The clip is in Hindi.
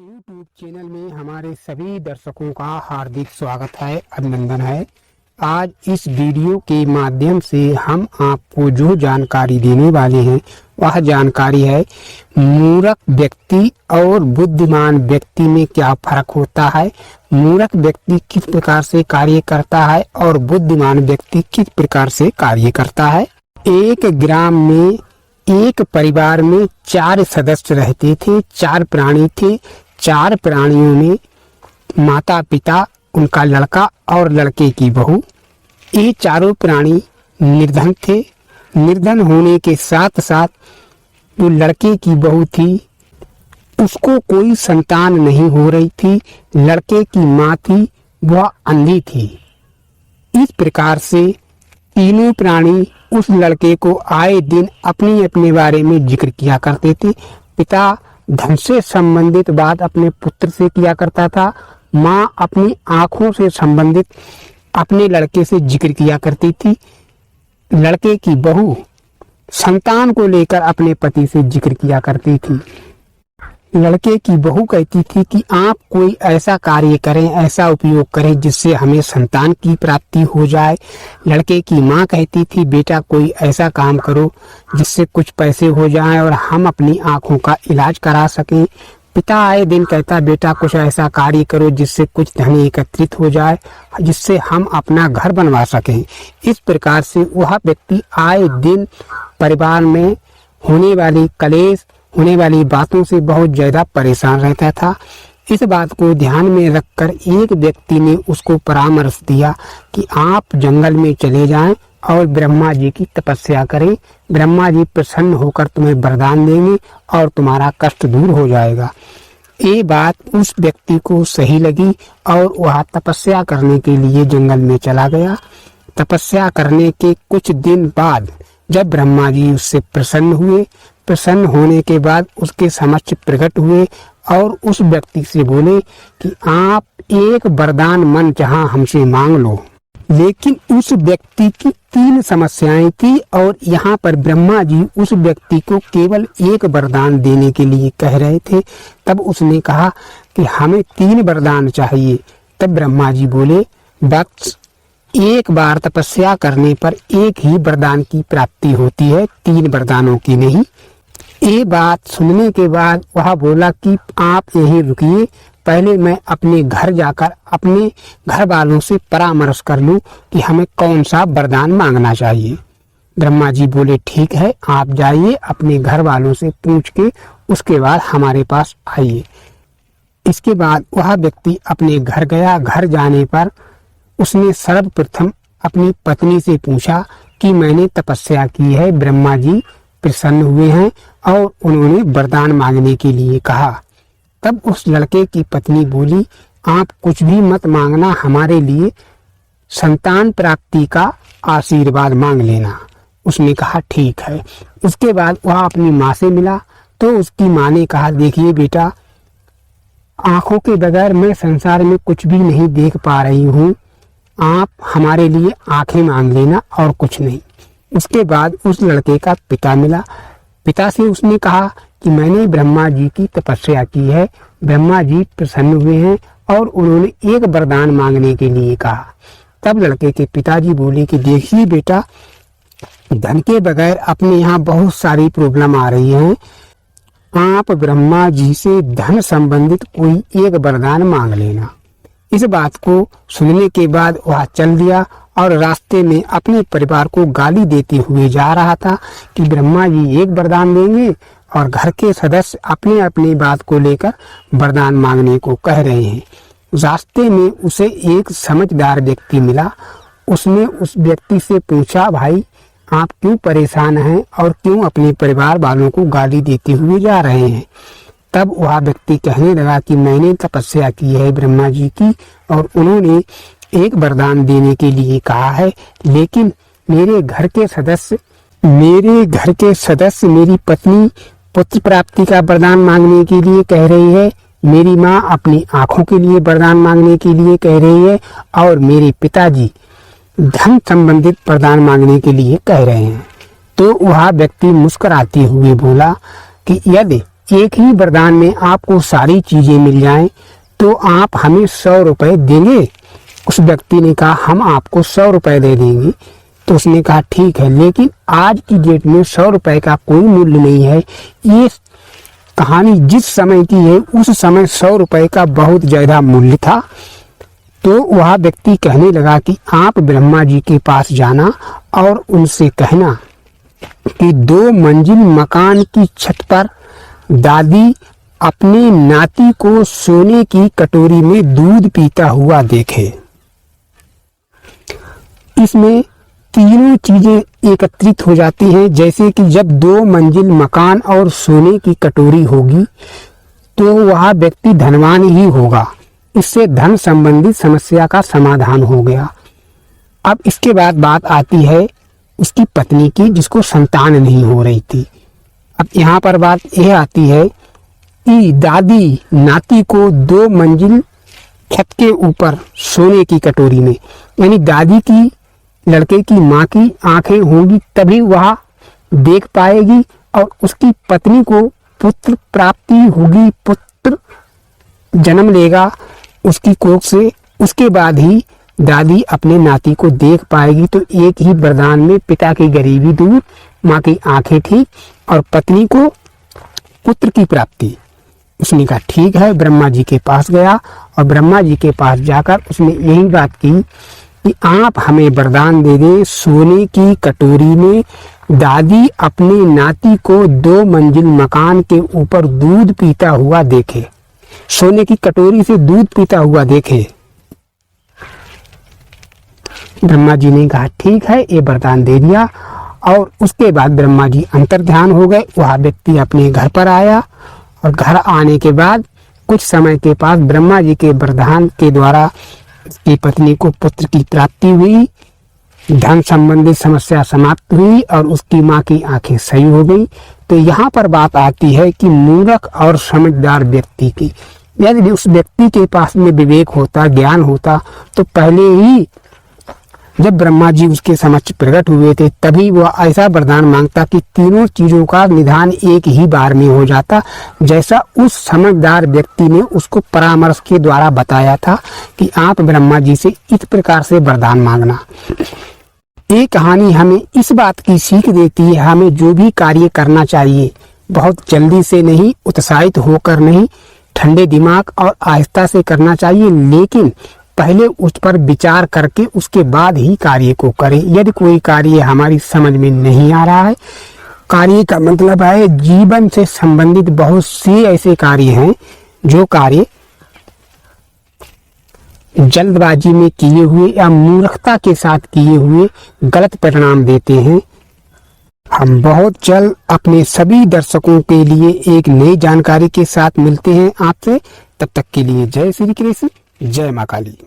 YouTube चैनल में हमारे सभी दर्शकों का हार्दिक स्वागत है, अभिनंदन है। आज इस वीडियो के माध्यम से हम आपको जो जानकारी देने वाले हैं वह जानकारी है मूर्ख व्यक्ति और बुद्धिमान व्यक्ति में क्या फर्क होता है, मूर्ख व्यक्ति किस प्रकार से कार्य करता है और बुद्धिमान व्यक्ति किस प्रकार से कार्य करता है। एक ग्राम में एक परिवार में 4 सदस्य रहते थे, 4 प्राणी थे। 4 प्राणियों में माता पिता, उनका लड़का और लड़के की बहू। ये चारों प्राणी निर्धन थे। निर्धन होने के साथ साथ जो लड़के की बहू थी उसको कोई संतान नहीं हो रही थी। लड़के की माँ थी, वह अंधी थी। इस प्रकार से तीनों प्राणी उस लड़के को आए दिन अपने अपने बारे में जिक्र किया करते थे। पिता धन से संबंधित बात अपने पुत्र से किया करता था। माँ अपनी आंखों से संबंधित अपने लड़के से जिक्र किया करती थी। लड़के की बहू संतान को लेकर अपने पति से जिक्र किया करती थी। लड़के की बहू कहती थी कि आप कोई ऐसा कार्य करें, ऐसा उपयोग करें जिससे हमें संतान की प्राप्ति हो जाए। लड़के की माँ कहती थी बेटा कोई ऐसा काम करो जिससे कुछ पैसे हो जाएं और हम अपनी आंखों का इलाज करा सकें। पिता आए दिन कहता बेटा कुछ ऐसा कार्य करो जिससे कुछ धन एकत्रित हो जाए, जिससे हम अपना घर बनवा सकें। इस प्रकार से वह व्यक्ति आए दिन परिवार में होने वाली कलेश, होने वाली बातों से बहुत ज्यादा परेशान रहता था। इस बात को ध्यान में रखकर एक व्यक्ति ने उसको परामर्श दिया कि आप जंगल में चले जाएं और ब्रह्मा जी की तपस्या करें। ब्रह्मा जी प्रसन्न होकर तुम्हें वरदान देंगे और तुम्हारा कष्ट दूर हो जाएगा। ये बात उस व्यक्ति को सही लगी और वह तपस्या करने के लिए जंगल में चला गया। तपस्या करने के कुछ दिन बाद जब ब्रह्मा जी उससे प्रसन्न हुए, प्रसन्न होने के बाद उसके समक्ष प्रकट हुए और उस व्यक्ति से बोले कि आप एक वरदान मन चाहा हमसे मांग लो। लेकिन उस व्यक्ति की 3 समस्याएं थी और यहाँ पर ब्रह्मा जी उस व्यक्ति को केवल एक वरदान देने के लिए कह रहे थे। तब उसने कहा कि हमें 3 वरदान चाहिए। तब ब्रह्मा जी बोले वत्स, एक बार तपस्या करने पर एक ही वरदान की प्राप्ति होती है, 3 वरदानों की नहीं। ये बात सुनने के बाद वह बोला कि आप यहीं रुकिए, पहले मैं अपने घर जाकर अपने घर वालों से परामर्श कर लूं कि हमें कौन सा वरदान मांगना चाहिए। ब्रह्मा जी बोले ठीक है, आप जाइए अपने घर वालों से पूछ के उसके बाद हमारे पास आइए। इसके बाद वह व्यक्ति अपने घर गया। घर जाने पर उसने सर्वप्रथम अपनी पत्नी से पूछा कि मैंने तपस्या की है, ब्रह्मा जी प्रसन्न हुए हैं और उन्होंने वरदान मांगने के लिए कहा। तब उस लड़के की पत्नी बोली आप कुछ भी मत मांगना, हमारे लिए संतान प्राप्ति का आशीर्वाद मांग लेना। उसने कहा ठीक है। उसके बाद वह अपनी माँ से मिला तो उसकी माँ ने कहा देखिए बेटा, आंखों के बगैर मैं संसार में कुछ भी नहीं देख पा रही हूँ, आप हमारे लिए आंखें मांग लेना और कुछ नहीं। उसके बाद उस लड़के का पिता मिला। पिता से उसने कहा कि मैंने ब्रह्मा जी की तपस्या की है, ब्रह्मा जी प्रसन्न हुए हैं और उन्होंने एक वरदान मांगने के लिए कहा। तब लड़के के पिताजी बोले कि देखिए बेटा, धन के बगैर अपने यहाँ बहुत सारी प्रॉब्लम आ रही है, आप ब्रह्मा जी से धन संबंधित कोई एक वरदान मांग लेना। इस बात को सुनने के बाद वह चल दिया और रास्ते में अपने परिवार को गाली देते हुए जा रहा था कि ब्रह्मा जी एक वरदान देंगे और घर के सदस्य अपने अपनी बात को लेकर वरदान मांगने को कह रहे हैं। रास्ते में उसे एक समझदार व्यक्ति मिला। उसने उस व्यक्ति से पूछा भाई आप क्यों परेशान हैं और क्यों अपने परिवार वालों को गाली देते हुए जा रहे हैं। तब वह व्यक्ति कहने लगा कि मैंने तपस्या की है ब्रह्मा जी की और उन्होंने एक वरदान देने के लिए कहा है, लेकिन मेरे घर के सदस्य मेरी पत्नी पुत्र प्राप्ति का वरदान मांगने के लिए कह रही है, मेरी माँ अपनी आंखों के लिए वरदान मांगने के लिए कह रही है और मेरे पिताजी धन संबंधित वरदान मांगने के लिए कह रहे हैं। तो वह व्यक्ति मुस्कुराते हुए बोला कि यदि एक ही वरदान में आपको सारी चीजें मिल जाएं तो आप हमें 100 रुपए देंगे? उस व्यक्ति ने कहा हम आपको 100 रुपए दे देंगे। तो उसने कहा ठीक है, लेकिन आज की डेट में 100 रुपए का कोई मूल्य नहीं है। ये कहानी जिस समय की है उस समय 100 रुपए का बहुत ज्यादा मूल्य था। तो वह व्यक्ति कहने लगा कि आप ब्रह्मा जी के पास जाना और उनसे कहना कि 2 मंजिल मकान की छत पर दादी अपने नाती को सोने की कटोरी में दूध पीता हुआ देखे। इसमें तीनों चीजें एकत्रित हो जाती हैं, जैसे कि जब 2 मंजिल मकान और सोने की कटोरी होगी तो वह व्यक्ति धनवान ही होगा। इससे धन संबंधित समस्या का समाधान हो गया। अब इसके बाद बात आती है उसकी पत्नी की, जिसको संतान नहीं हो रही थी। अब यहाँ पर बात यह आती है कि दादी नाती को 2 मंजिल छत के ऊपर सोने की कटोरी में, यानी दादी की लड़के की माँ की आंखें होंगी तभी वह देख पाएगी और उसकी पत्नी को पुत्र प्राप्ति होगी, पुत्र जन्म लेगा उसकी कोख से। उसके बाद ही दादी अपने नाती को देख पाएगी। तो एक ही वरदान में पिता की गरीबी दूर, माँ की आंखें ठीक और पत्नी को पुत्र की प्राप्ति। उसने कहा ठीक है, ब्रह्मा जी के पास गया और ब्रह्मा जी के पास जाकर उसने यही बात की कि आप हमें वरदान दे दें, सोने की कटोरी में दादी अपने नाती को 2 मंजिल मकान के ऊपर दूध पीता हुआ देखे, सोने की कटोरी से दूध पीता हुआ देखे। ब्रह्मा जी ने कहा ठीक है, ये वरदान दे दिया। और उसके बाद ब्रह्मा जी अंतर्ध्यान हो गए। वह व्यक्ति अपने घर पर आया और घर आने के बाद कुछ समय के पास ब्रह्मा जी के वरदान के द्वारा उसकी पत्नी को पुत्र की प्राप्ति हुई, धन संबंधित समस्या समाप्त हुई और उसकी माँ की आंखें सही हो गई। तो यहाँ पर बात आती है कि मूर्ख और समझदार व्यक्ति की, यदि उस व्यक्ति के पास में विवेक होता, ज्ञान होता, तो पहले ही जब ब्रह्मा जी उसके समक्ष प्रकट हुए थे तभी वह ऐसा वरदान मांगता कि तीनों चीजों का निदान एक ही बार में हो जाता, जैसा उस समझदार व्यक्ति ने उसको परामर्श के द्वारा बताया था कि आप ब्रह्मा जी से इस प्रकार से वरदान मांगना। ये कहानी हमें इस बात की सीख देती है, हमें जो भी कार्य करना चाहिए बहुत जल्दी से नहीं, उत्साहित होकर नहीं, ठंडे दिमाग और आहिस्ता से करना चाहिए, लेकिन पहले उस पर विचार करके उसके बाद ही कार्य को करें। यदि कोई कार्य हमारी समझ में नहीं आ रहा है, कार्य का मतलब है जीवन से संबंधित बहुत से ऐसे कार्य हैं जो कार्य जल्दबाजी में किए हुए या मूर्खता के साथ किए हुए गलत परिणाम देते हैं। हम बहुत जल्द अपने सभी दर्शकों के लिए एक नई जानकारी के साथ मिलते हैं आपसे। तब तक के लिए जय श्री कृष्ण, जय मां काली।